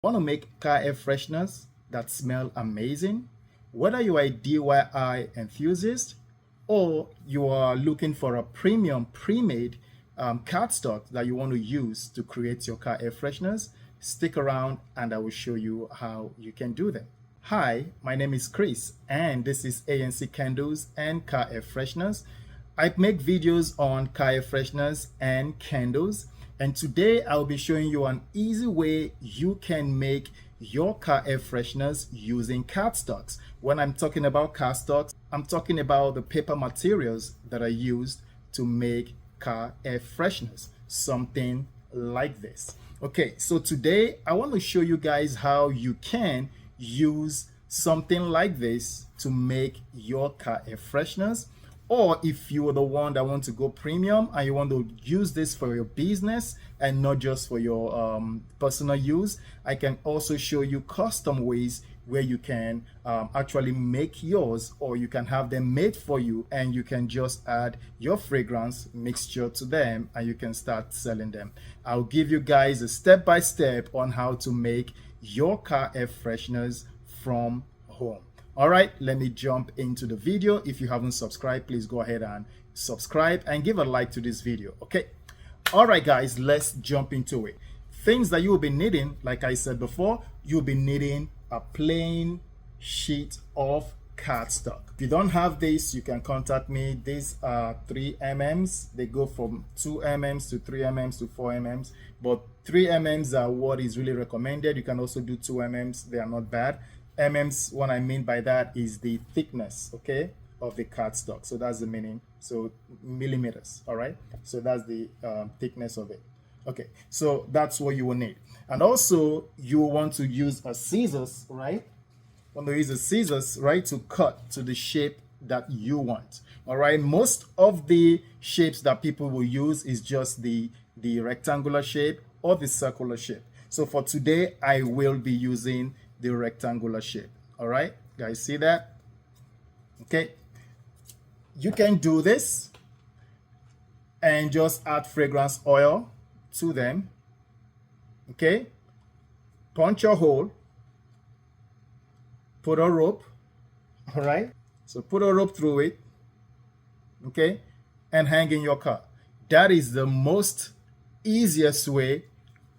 Want to make car air fresheners that smell amazing? Whether you are a DIY enthusiast or you are looking for a premium pre-made cardstock that you want to use to create your car air fresheners, stick around and I will show you how you can do them. Hi, my name is Chris and this is ANC Candles and Car Air Fresheners. I make videos on car air fresheners and candles, and today I'll be showing you an easy way you can make your car air fresheners using cardstocks. When I'm talking about cardstocks, I'm talking about the paper materials that are used to make car air fresheners, something like this. Okay, so today I want to show you guys how you can use something like this to make your car air fresheners. Or if you are the one that want to go premium and you want to use this for your business and not just for your personal use, I can also show you custom ways where you can actually make yours, or you can have them made for you and you can just add your fragrance mixture to them and you can start selling them. I'll give you guys a step-by-step on how to make your car air fresheners from home. All right, let me jump into the video. If you haven't subscribed, please go ahead and subscribe and give a like to this video. Okay. All right, guys, let's jump into it. Things that you will be needing, like I said before, you'll be needing a plain sheet of cardstock. If you don't have this, you can contact me. These are 3 mm. They go from 2 mm to 3 mm to 4 mm, but 3 mm are what is really recommended. You can also do 2 mm. They are not bad. Mm, what I mean by that is the thickness, okay, of the cardstock. So that's the meaning. So millimeters, all right. So that's the thickness of it. Okay, so that's what you will need. And also you will want to use a scissors, right? Want to use a scissors, right, to cut to the shape that you want. All right, most of the shapes that people will use is just the rectangular shape or the circular shape. So for today, I will be using the rectangular shape. All right, guys, see that? Okay, you can do this and just add fragrance oil to them. Okay, punch a hole, put a rope. All right, so put a rope through it, okay, and hang in your car. That is the most easiest way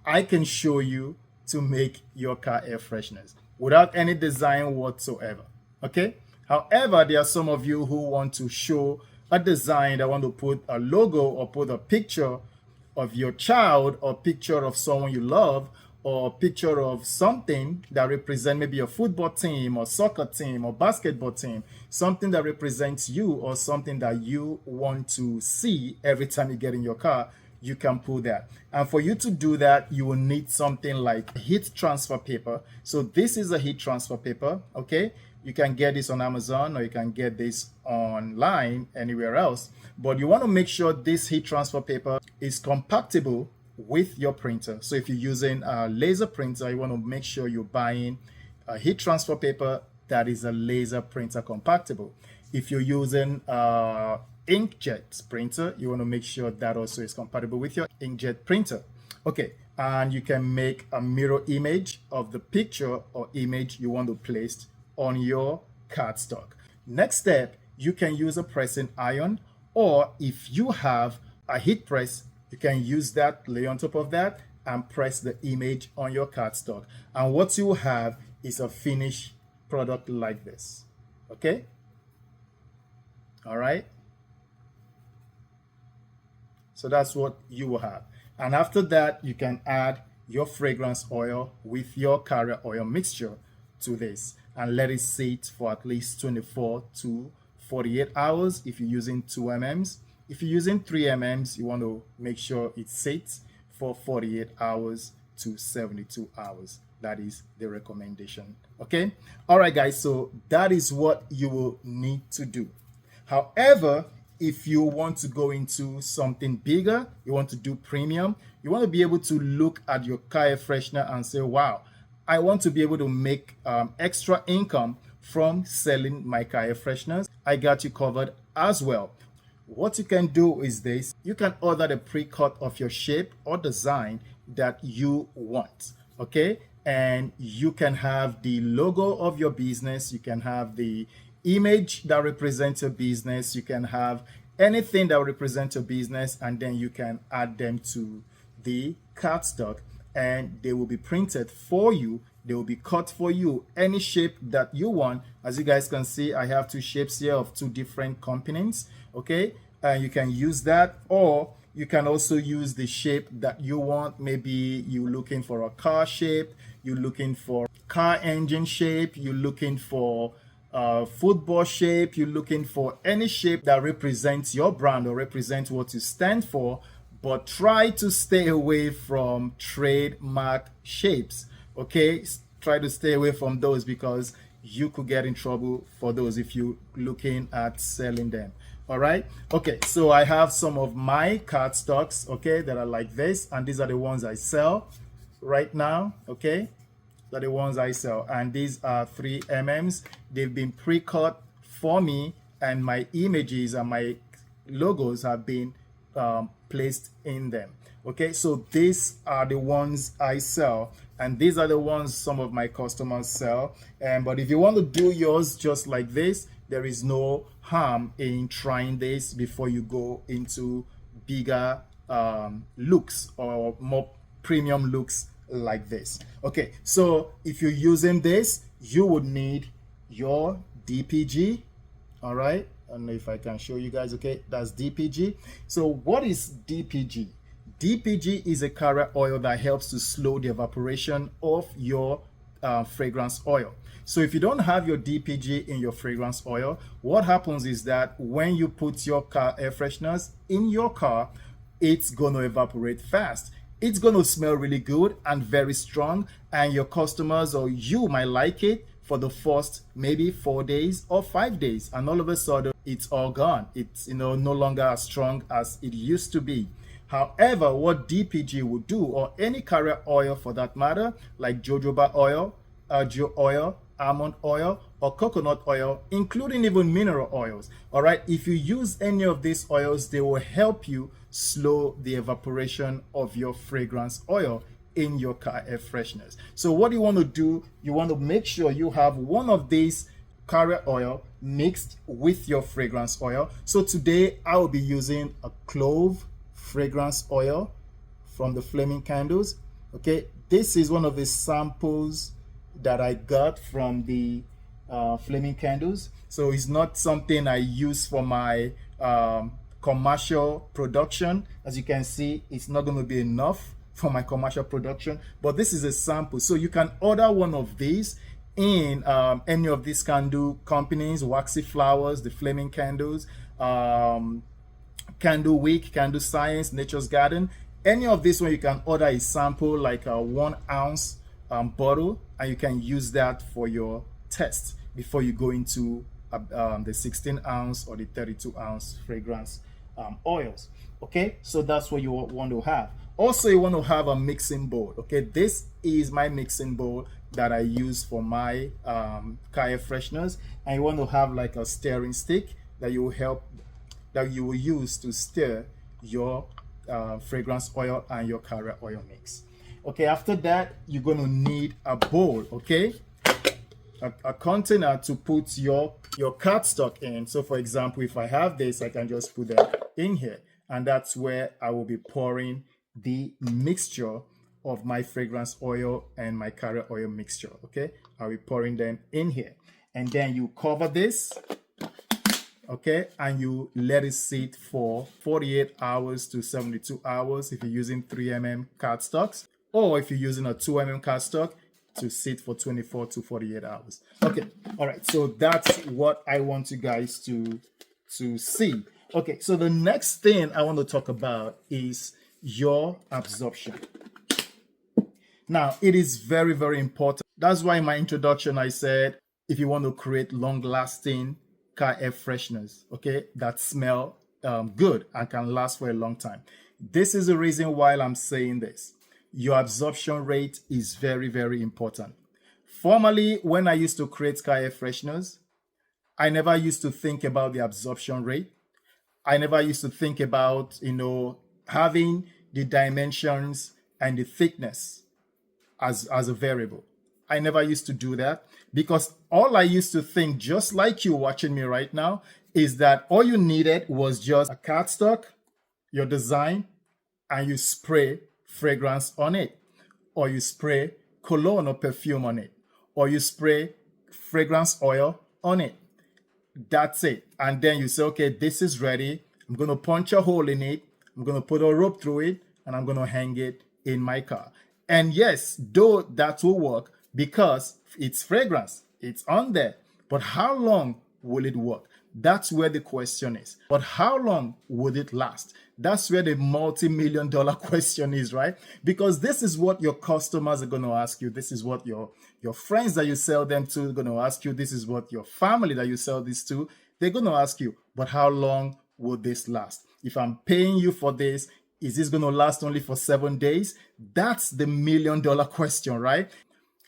I can show you to make your car air fresheners without any design whatsoever. Okay, however, there are some of you who want to show a design, that want to put a logo or put a picture of your child or picture of someone you love or a picture of something that represents maybe a football team or soccer team or basketball team, something that represents you or something that you want to see every time you get in your car. You can pull that. And for you to do that, you will need something like heat transfer paper. So this is a heat transfer paper, okay? You can get this on Amazon or you can get this online anywhere else. But you want to make sure this heat transfer paper is compatible with your printer. So if you're using a laser printer, you want to make sure you're buying a heat transfer paper that is a laser printer compatible. If you're using inkjet printer, you want to make sure that also is compatible with your inkjet printer. Okay, and you can make a mirror image of the picture or image you want to place on your cardstock. Next step, you can use a pressing iron, or if you have a heat press, you can use that, lay on top of that and press the image on your cardstock. And what you have is a finished product like this. Okay? All right? So that's what you will have. And after that, you can add your fragrance oil with your carrier oil mixture to this and let it sit for at least 24 to 48 hours if you're using 2 mm. If you're using 3 mm, you want to make sure it sits for 48 hours to 72 hours. That is the recommendation. Okay? All right, guys. So that is what you will need to do. However, if you want to go into something bigger, you want to do premium, you want to be able to look at your car air freshener and say, wow, I want to be able to make extra income from selling my car air fresheners. I got you covered as well. What you can do is this: you can order the pre-cut of your shape or design that you want. Okay, and you can have the logo of your business, you can have the image that represents your business, you can have anything that represents your business, and then you can add them to the cardstock and they will be printed for you. They will be cut for you any shape that you want. As you guys can see, I have two shapes here of two different components. Okay, and you can use that, or you can also use the shape that you want. Maybe you're looking for a car shape, you're looking for car engine shape, you're looking for football shape, you're looking for any shape that represents your brand or represents what you stand for, but try to stay away from trademark shapes. Okay, try to stay away from those because you could get in trouble for those if you're looking at selling them. All right, okay, so I have some of my cardstocks, okay, that are like this, and these are the ones I sell right now. Okay, are the ones I sell, and these are 3 They've been pre-cut for me, and my images and my logos have been placed in them. Okay, so these are the ones I sell, and these are the ones some of my customers sell. But if you want to do yours just like this, there is no harm in trying this before you go into bigger looks or more premium looks like this. Okay, so if you're using this, you would need your DPG. All right, I don't know if I can show you guys. Okay, that's DPG. So what is DPG? DPG is a carrier oil that helps to slow the evaporation of your fragrance oil. So if you don't have your DPG in your fragrance oil, what happens is that when you put your car air fresheners in your car, it's going to evaporate fast. It's going to smell really good and very strong, and your customers or you might like it for the first maybe 4 days or 5 days, and all of a sudden it's all gone. It's no longer as strong as it used to be. However, what DPG would do, or any carrier oil for that matter, like jojoba oil, arjo oil, almond oil, or coconut oil, including even mineral oils. All right, if you use any of these oils, they will help you slow the evaporation of your fragrance oil in your car air fresheners. So what you want to do, you want to make sure you have one of these carrier oil mixed with your fragrance oil. So today I will be using a clove fragrance oil from the Flaming Candles. Okay, this is one of the samples that I got from the Flaming Candles. So it's not something I use for my commercial production. As you can see, it's not going to be enough for my commercial production, but this is a sample. So you can order one of these in any of these candle companies, Waxy Flowers, the Flaming Candles, Candle Week, Candle Science, Nature's Garden. Any of this one, you can order a sample, like a 1 ounce bottle, and you can use that for your test before you go into the 16 ounce or the 32 ounce fragrance oils. Okay, so that's what you want to have. Also, you want to have a mixing bowl. Okay, this is my mixing bowl that I use for my car air fresheners, and you want to have like a stirring stick that you will use to stir your fragrance oil and your carrier oil mix. Okay, after that, you're going to need a bowl. Okay, a container to put your cardstock in. So for example, if I have this, I can just put that in here, and that's where I will be pouring the mixture of my fragrance oil and my carrier oil mixture. Okay, I'll be pouring them in here, and then you cover this. Okay, and you let it sit for 48 hours to 72 hours if you're using 3mm cardstocks, or if you're using a 2mm cardstock, to sit for 24 to 48 hours. Okay, all right, so that's what I want you guys to see. Okay, so the next thing I want to talk about is your absorption. Now, it is very, very important. That's why in my introduction I said, if you want to create long-lasting car air fresheners, okay, that smell good and can last for a long time, this is the reason why I'm saying this. Your absorption rate is very, very important. Formerly, when I used to create car air fresheners, I never used to think about the absorption rate. I never used to think about, having the dimensions and the thickness. as a variable. I never used to do that because all I used to think, just like you watching me right now, is that all you needed was just a cardstock, your design, and you spray fragrance on it, or you spray cologne or perfume on it, or you spray fragrance oil on it. That's it. And then you say, okay, this is ready. I'm going to punch a hole in it. I'm going to put a rope through it, and I'm going to hang it in my car. And yes, though that will work because it's fragrance, it's on there. But how long will it work? That's where the question is. But how long would it last? That's where the multi-million-dollar question is, right? Because this is what your customers are going to ask you. This is what your friends that you sell them to are going to ask you. This is what your family that you sell this to, they're going to ask you, but how long will this last? If I'm paying you for this, is this going to last only for 7 days? That's the million-dollar question, right?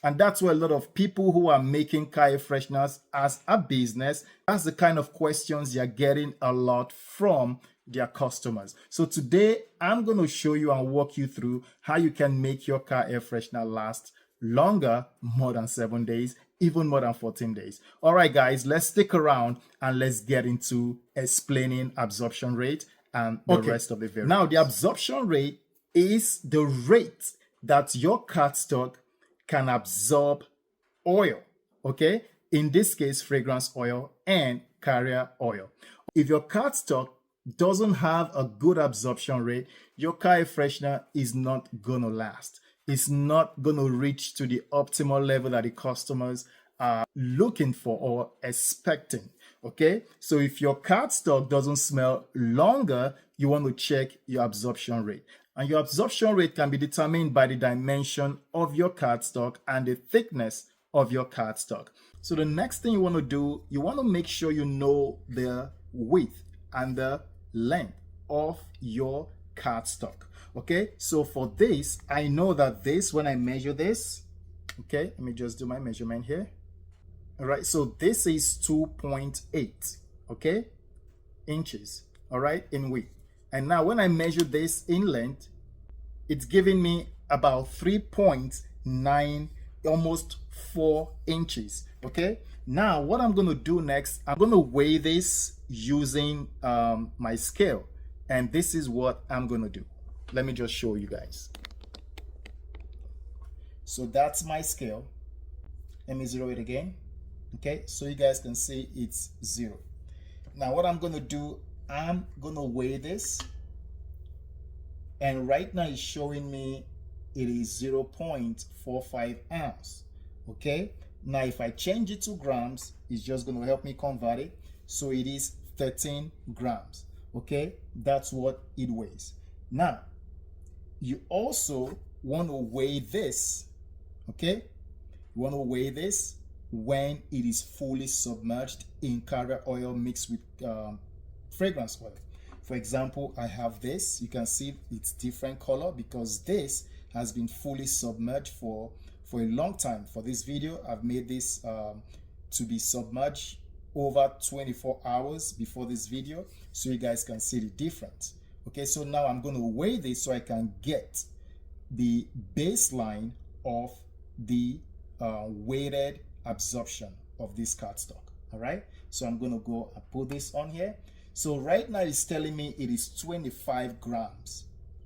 And that's where a lot of people who are making car air fresheners as a business, that's the kind of questions you're getting a lot from their customers. So today, I'm going to show you and walk you through how you can make your car air freshener last longer, more than 7 days, even more than 14 days. All right, guys, let's stick around and let's get into explaining absorption rate and the rest of the variables. Now, the absorption rate is the rate that your cardstock can absorb oil, okay? In this case, fragrance oil and carrier oil. If your cardstock doesn't have a good absorption rate, your car air freshener is not gonna last. It's not gonna reach to the optimal level that the customers are looking for or expecting, okay? So if your cardstock doesn't smell longer, you want to check your absorption rate. And your absorption rate can be determined by the dimension of your cardstock and the thickness of your cardstock. So the next thing you want to do, you want to make sure you know the width and the length of your cardstock. Okay, so for this, I know that this, when I measure this, okay, let me just do my measurement here. All right, so this is 2.8, okay, inches, all right, in width. And now when I measure this in length, it's giving me about 3.9, almost 4 inches. Okay. Now what I'm going to do next, I'm going to weigh this using my scale. And this is what I'm going to do. Let me just show you guys. So that's my scale. Let me zero it again. Okay. So you guys can see it's 0. Now what I'm going to do, I'm going to weigh this, and right now it's showing me it is 0.45 ounce. Okay, now if I change it to grams, it's just going to help me convert it, so it is 13 grams. Okay, that's what it weighs. Now you also want to weigh this. Okay, you want to weigh this when it is fully submerged in carrier oil mixed with fragrance oil. For example, I have this. You can see it's different color because this has been fully submerged for a long time. For this video, I've made this to be submerged over 24 hours before this video, so you guys can see the difference. Okay, so now I'm going to weigh this so I can get the baseline of the weighted absorption of this cardstock. All right, so I'm going to go and put this on here. So right now it's telling me it is 25 grams.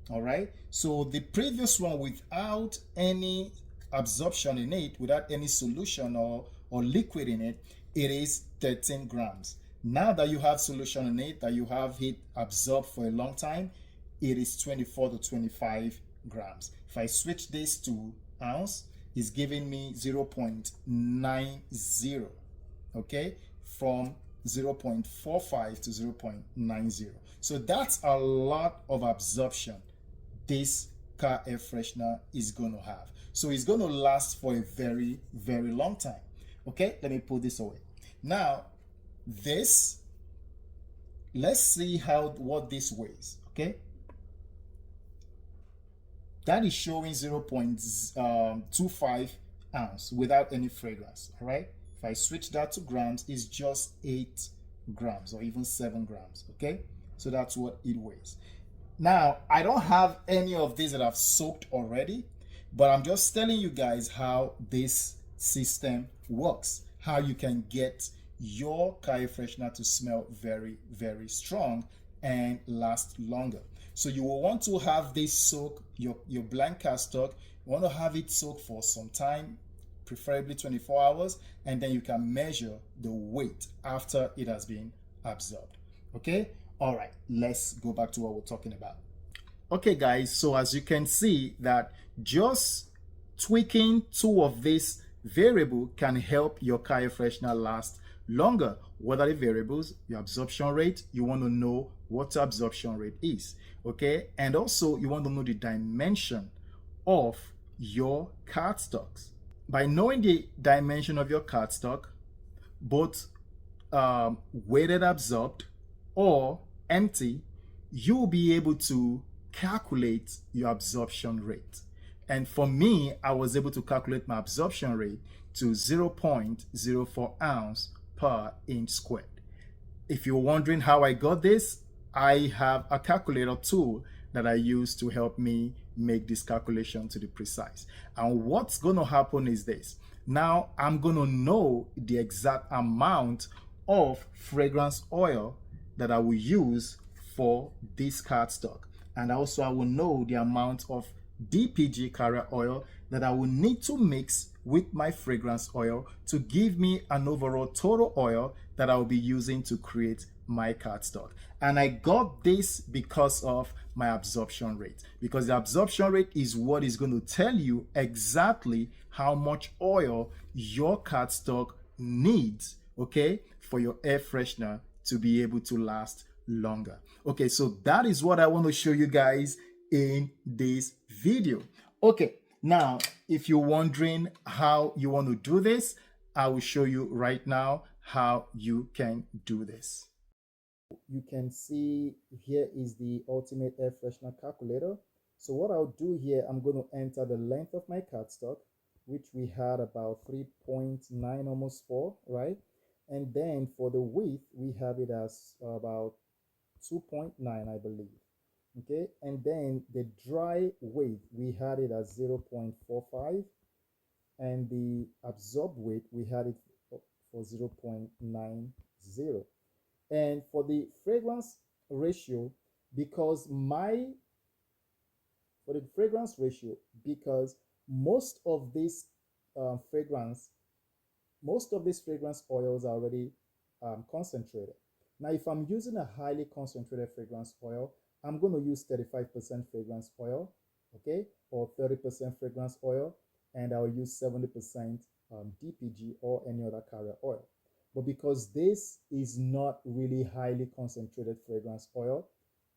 All right, so the previous one without any absorption in it, without any solution or liquid in it, it is 13 grams. Now that you have solution in it, that you have it absorbed for a long time, it is 24 to 25 grams. If I switch this to ounce, it's giving me 0.90, okay, from 0.45 to 0.90. So that's a lot of absorption this car air freshener is going to have. So it's going to last for a very, very long time. Okay, let me put this away. Now, this, let's see what this weighs. Okay, that is showing 0.25 ounce without any fragrance. All right, if I switch that to grams, it's just 8 grams or even 7 grams. Okay, so that's what it weighs. Now, I don't have any of these that I've soaked already. But I'm just telling you guys how this system works, how you can get your car air freshener to smell very, very strong and last longer. So you will want to have this soak your blank cardstock. You want to have it soak for some time, preferably 24 hours, and then you can measure the weight after it has been absorbed. Okay? All right, let's go back to what we're talking about. Okay, guys, so as you can see that just tweaking two of these variable can help your car air freshener last longer. What are the variables? Your absorption rate. You want to know what the absorption rate is, okay? And also you want to know the dimension of your cardstocks. By knowing the dimension of your cardstock, both weighted absorbed or empty, you'll be able to calculate your absorption rate. And for me, I was able to calculate my absorption rate to 0.04 ounce per inch squared. If you're wondering how I got this, I have a calculator tool that I use to help me make this calculation to the precise. And what's going to happen is this. Now I'm going to know the exact amount of fragrance oil that I will use for this cardstock. And also I will know the amount of DPG carrier oil that I will need to mix with my fragrance oil to give me an overall total oil that I will be using to create my cardstock. And I got this because of my absorption rate, because the absorption rate is what is going to tell you exactly how much oil your cardstock needs, okay, for your air freshener to be able to last longer. Okay, so that is what I want to show you guys in this video. Okay, now if you're wondering how you want to do this, I will show you right now how you can do this. You can see here is the ultimate air freshener calculator. So what I'll do here, I'm going to enter the length of my cardstock, which we had about 3.9, almost 4, right? And then for the width, we have it as about 2.9, I believe. Okay, and then the dry weight, we had it as 0.45, and the absorbed weight, we had it for 0.90. And for the fragrance ratio, because most of this fragrance most of these fragrance oils are already concentrated. Now, if I'm using a highly concentrated fragrance oil, I'm going to use 35% fragrance oil, okay, or 30% fragrance oil, and I'll use 70% DPG or any other carrier oil. But because this is not really highly concentrated fragrance oil,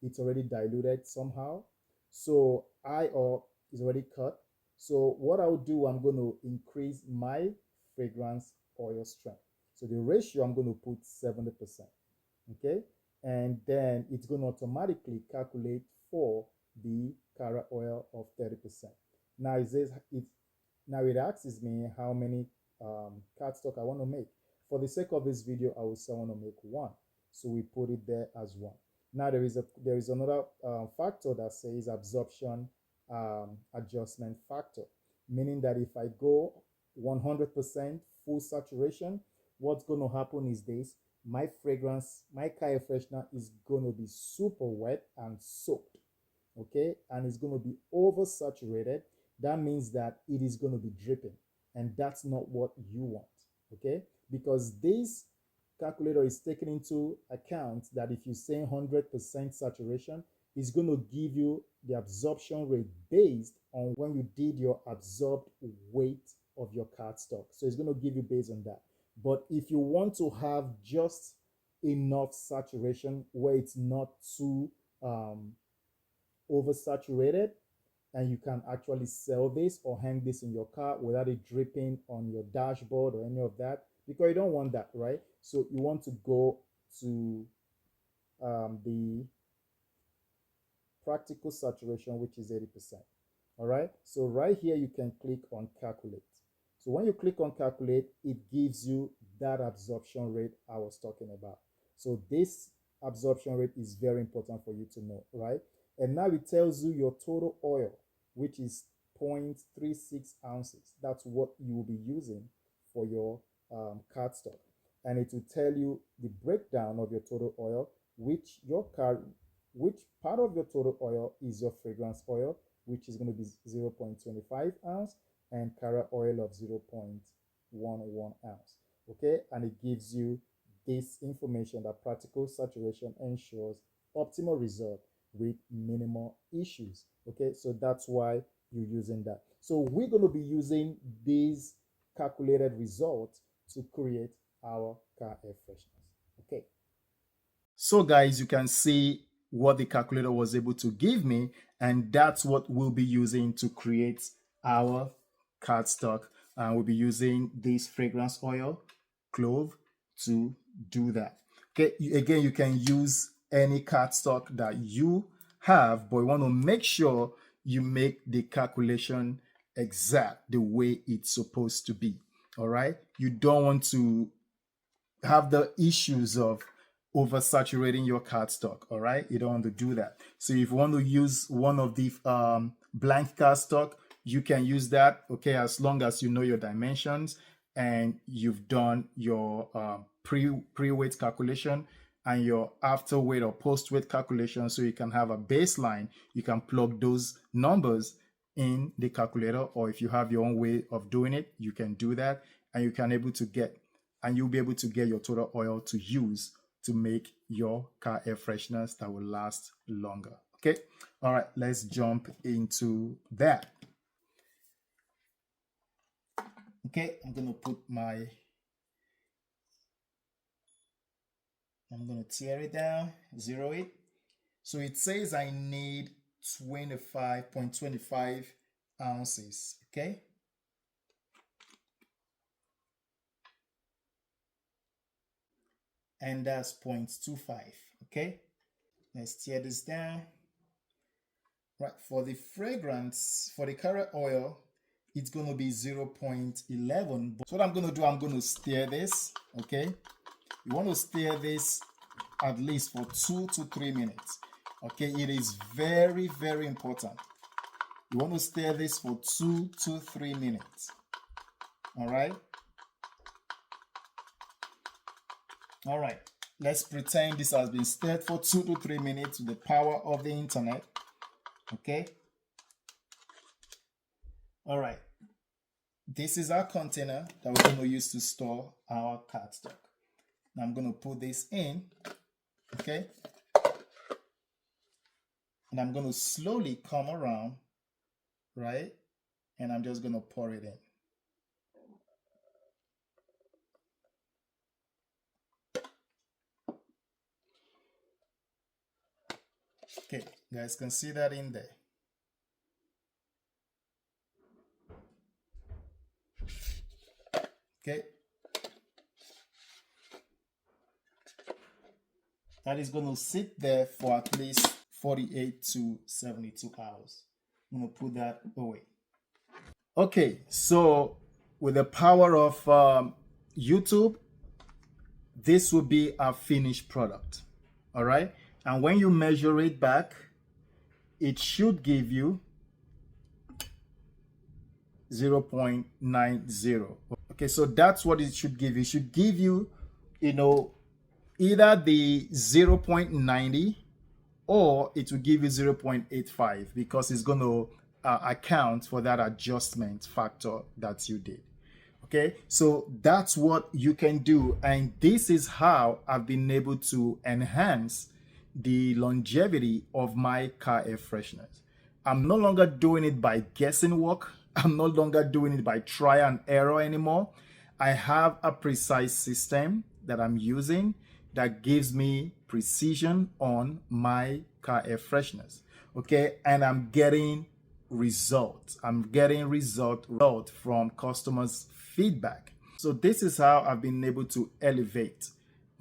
it's already diluted somehow. So is already cut. So what I'll do, I'm going to increase my fragrance oil strength. So the ratio, I'm going to put 70%. Okay. And then it's going to automatically calculate for the carrier oil of 30%. Now it asks me how many cardstock I want to make. For the sake of this video, I will say I want to make 1. So we put it there as 1. Now there is another factor that says absorption adjustment factor, meaning that if I go 100% full saturation, what's going to happen is this: my car air freshener is going to be super wet and soaked, okay, and it's going to be oversaturated. That means that it is going to be dripping, and that's not what you want, okay, because this calculator is taking into account that if you say 100% saturation, it's going to give you the absorption rate based on when you did your absorbed weight of your cardstock. So it's going to give you based on that. But if you want to have just enough saturation where it's not too oversaturated, and you can actually sell this or hang this in your car without it dripping on your dashboard or any of that, because you don't want that, right? So you want to go to the practical saturation, which is 80%. All right, so right here you can click on calculate. So when you click on calculate, it gives you that absorption rate I was talking about. So this absorption rate is very important for you to know, right? And now it tells you your total oil, which is 0.36 ounces. That's what you will be using for your cardstock. And it will tell you the breakdown of your total oil, which part of your total oil is your fragrance oil, which is going to be 0.25 ounce, and cara oil of 0.11 ounce. Okay, and it gives you this information that practical saturation ensures optimal result with minimal issues. Okay, so that's why you're using that. So we're going to be using these calculated results to create our car air fresheners. Okay, so guys, you can see what the calculator was able to give me, and that's what we'll be using to create our cardstock. We'll be using this fragrance oil, clove, to do that. Okay, again, you can use any cardstock that you have, but you want to make sure you make the calculation exact the way it's supposed to be. All right, you don't want to have the issues of oversaturating your cardstock. All right, you don't want to do that. So if you want to use one of the blank cardstock, you can use that. Okay, as long as you know your dimensions and you've done your pre-weight calculation and your after weight or post weight calculation, so you can have a baseline. You can plug those numbers in the calculator, or if you have your own way of doing it, you can do that, and you can able to get, and you'll be able to get your total oil to use to make your car air fresheners that will last longer. Okay, all right, let's jump into that. Okay, I'm gonna tear it down, zero it. So it says I need 25.25 ounces. Okay, and that's 0.25. Okay, let's tear this down. Right, for the fragrance, for the carrot oil, it's going to be 0.11. So what I'm going to do, I'm going to stir this. Okay, you want to stir this at least for 2 to 3 minutes. Okay, it is very, very important. You want to stir this for 2 to 3 minutes. All right. All right, let's pretend this has been stirred for 2 to 3 minutes with the power of the internet. Okay. All right. This is our container that we're going to use to store our cardstock. Now I'm going to put this in. Okay. And I'm going to slowly come around, right? And I'm just going to pour it in. Okay, you guys can see that in there. Okay. That is going to sit there for at least 48 to 72 hours. I'm going to put that away. Okay, so with the power of YouTube, this will be our finished product. All right. And when you measure it back, it should give you 0.90. Okay, so that's what it should give you. It should give you, either the 0.90 or it will give you 0.85 because it's going to account for that adjustment factor that you did. Okay, so that's what you can do. And this is how I've been able to enhance the longevity of my car air fresheners. I'm no longer doing it by guessing work. I'm no longer doing it by try and error anymore. I have a precise system that I'm using that gives me precision on my car air fresheners. Okay, and I'm getting results. I'm getting result from customers' feedback. So this is how I've been able to elevate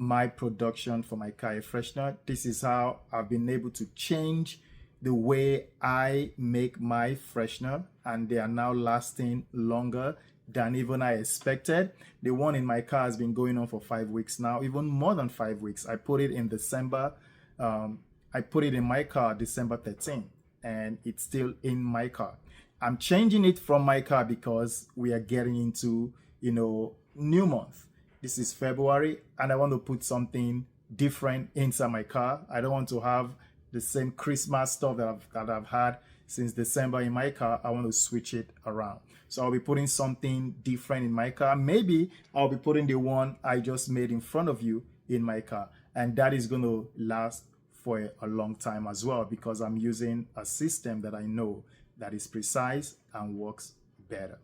my production for my car air freshener. This is how I've been able to change the way I make my freshener, and they are now lasting longer than even I expected. The one in my car has been going on for 5 weeks now, even more than 5 weeks. I put it in December. I put it in my car December 13th, and it's still in my car. I'm changing it from my car because we are getting into, new month. This is February, and I want to put something different inside my car. I don't want to have the same Christmas stuff that I've had since December in my car. I want to switch it around. So I'll be putting something different in my car. Maybe I'll be putting the one I just made in front of you in my car. And that is going to last for a long time as well, because I'm using a system that I know that is precise and works better.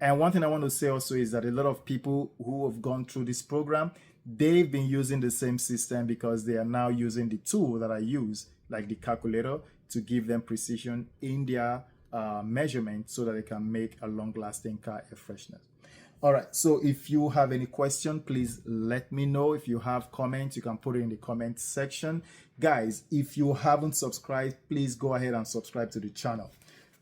And one thing I want to say also is that a lot of people who have gone through this program, they've been using the same system because they are now using the tool that I use, like the calculator, to give them precision in their measurement so that they can make a long-lasting car air freshener. All right, so if you have any question, please let me know. If you have comments, you can put it in the comment section. Guys, if you haven't subscribed, please go ahead and subscribe to the channel.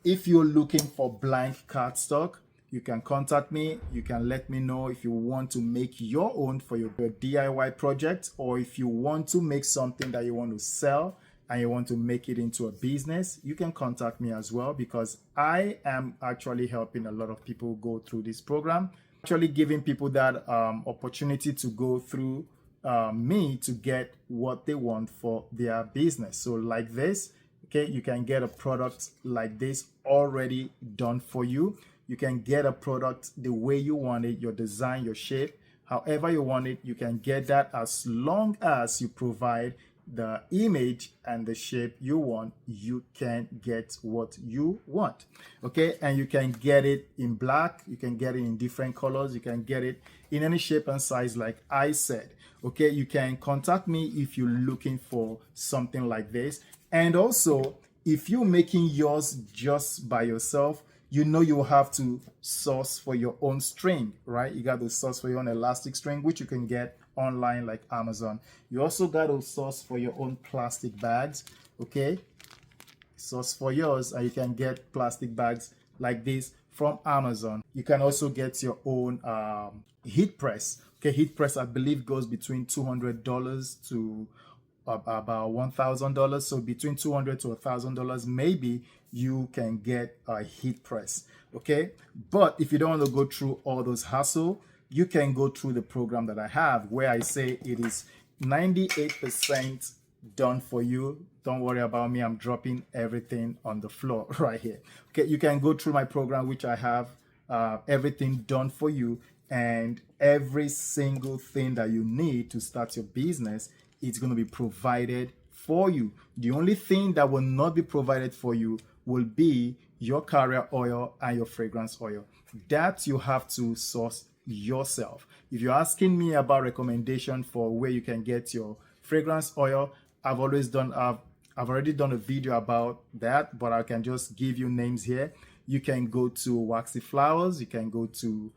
If you're looking for blank cardstock, you can contact me. You can let me know if you want to make your own for your DIY project, or if you want to make something that you want to sell and you want to make it into a business, you can contact me as well, because I am actually helping a lot of people go through this program, actually giving people that opportunity to go through me to get what they want for their business. So like this, okay, you can get a product like this already done for you. You can get a product the way you want it, your design, your shape, however you want it. You can get that as long as you provide the image and the shape you want. You can get what you want, okay? And you can get it in black, you can get it in different colors, you can get it in any shape and size like I said, okay? You can contact me if you're looking for something like this. And also, if you're making yours just by yourself, you know you have to source for your own string, right? You got to source for your own elastic string, which you can get online like Amazon. You also got to source for your own plastic bags, okay? Source for yours, and you can get plastic bags like this from Amazon. You can also get your own heat press. Okay, heat press I believe goes between $200 to about $1,000. So between $200 to $1,000, maybe you can get a heat press, okay? But if you don't want to go through all those hassle, you can go through the program that I have, where I say it is 98% done for you. Don't worry about me, I'm dropping everything on the floor right here. Okay, you can go through my program, which I have everything done for you, and every single thing that you need to start your business, it's going to be provided for you. The only thing that will not be provided for you will be your carrier oil and your fragrance oil. That you have to source yourself. If you're asking me about recommendation for where you can get your fragrance oil, I've already done a video about that, but I can just give you names here. You can go to Waxy Flowers, you can go to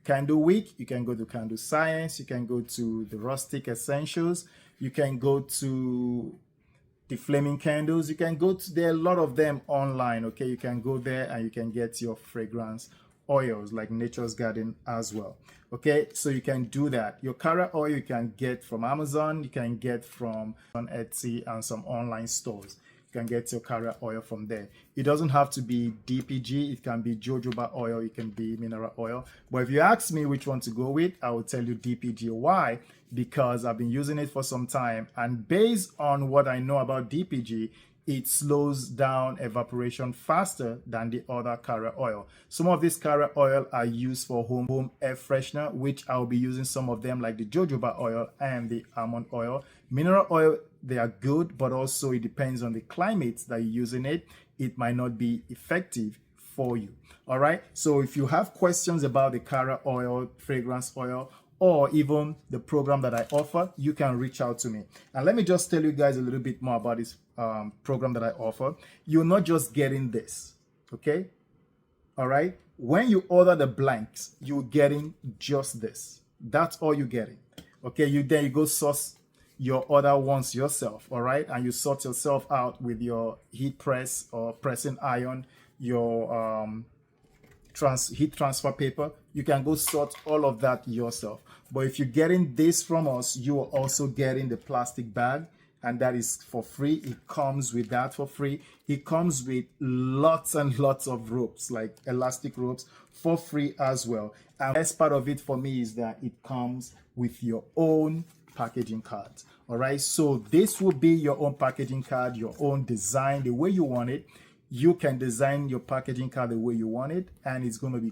Candle Week, you can go to Candle Science, you can go to the Rustic Essentials, you can go to the Flaming Candles, you can go to, there are a lot of them online, okay? You can go there and you can get your fragrance oils like Nature's Garden as well, okay? So you can do that. Your carrier oil you can get from Amazon, you can get from on Etsy and some online stores. You can get your carrier oil from there. It doesn't have to be DPG, it can be jojoba oil, it can be mineral oil. But if you ask me which one to go with, I will tell you DPG. Why? Because I've been using it for some time, and based on what I know about DPG, it slows down evaporation faster than the other carrier oil. Some of this carrier oil are used for home air freshener, which I'll be using some of them, like the jojoba oil and the almond oil. Mineral oil, they are good, but also it depends on the climate that you're using it. It might not be effective for you. All right, so if you have questions about the carrier oil, fragrance oil, or even the program that I offer, you can reach out to me. And let me just tell you guys a little bit more about this program that I offer. You're not just getting this, okay? All right, when you order the blanks, you're getting just this. That's all you're getting, okay? Then you go source your other ones yourself, all right? And you sort yourself out with your heat press or pressing iron, your heat transfer paper. You can go sort all of that yourself. But if you're getting this from us, you are also getting the plastic bag and that is for free. It comes with that for free. It comes with lots and lots of ropes, like elastic ropes, for free as well. And the best part of it for me is that it comes with your own packaging cards. All right, so this will be your own packaging card, your own design, the way you want it. You can design your packaging card the way you want it, and it's going to be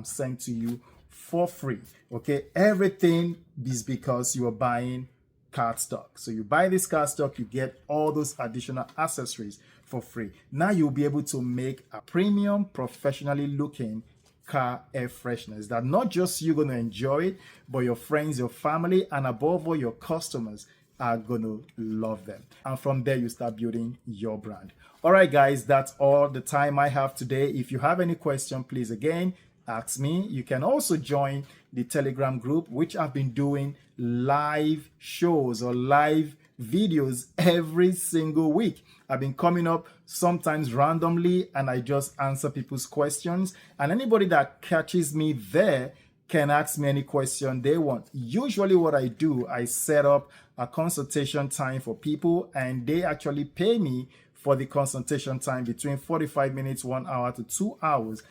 sent to you for free. Okay, everything is because you are buying cardstock. So you buy this cardstock, you get all those additional accessories for free. Now you'll be able to make a premium, professionally looking car air fresheners that not just you're going to enjoy it, but your friends, your family, and above all, your customers are going to love them. And from there, you start building your brand. All right, guys, that's all the time I have today. If you have any question, please, again, ask me. You can also join the Telegram group, which I've been doing live shows or live videos every single week. I've been coming up sometimes randomly, and I just answer people's questions. And anybody that catches me there can ask me any question they want. Usually what I do, I set up a consultation time for people, and they actually pay me for the consultation time between 45 minutes, 1 hour to 2 hours.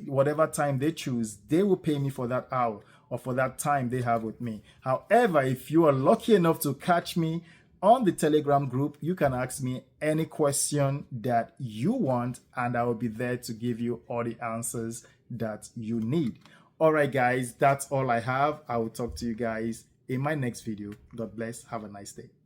Whatever time they choose, they will pay me for that hour or for that time they have with me. However, if you are lucky enough to catch me on the Telegram group, you can ask me any question that you want, and I will be there to give you all the answers that you need. All right, guys, that's all I have. I will talk to you guys in my next video. God bless. Have a nice day.